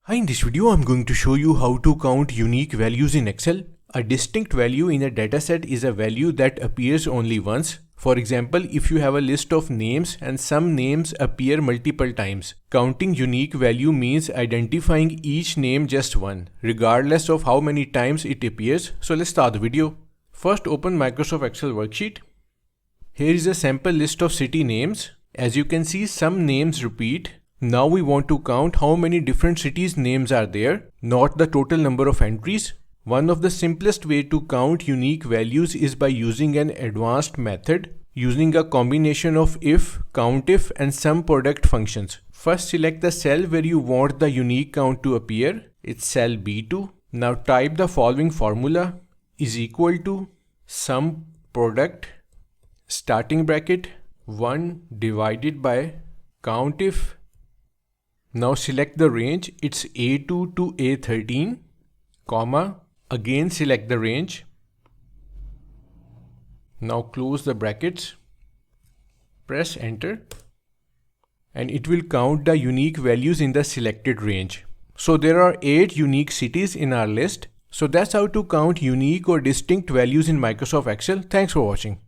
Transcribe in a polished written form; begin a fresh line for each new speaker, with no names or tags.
Hi, in this video I'm going to show you how to count unique values in Excel. A distinct value in a dataset is a value that appears only once. For example, if you have a list of names and some names appear multiple times. Counting unique value means identifying each name just one, regardless of how many times it appears. So let's start the video. First, open Microsoft Excel worksheet. Here is a sample list of city names. As you can see, some names repeat. Now we want to count how many different cities names are there, not the total number of entries. One of the simplest way to count unique values is by using an advanced method using a combination of if, COUNTIF and SUMPRODUCT functions. First, select the cell where you want the unique count to appear. It's cell B2. Now type the following formula is equal to SUMPRODUCT starting bracket 1 divided by COUNTIF. Now select the range, it's A2 to A13, comma, again select the range. Now close the brackets, press enter, and it will count the unique values in the selected range. So there are 8 unique cities in our list. So that's how to count unique or distinct values in Microsoft Excel. Thanks for watching.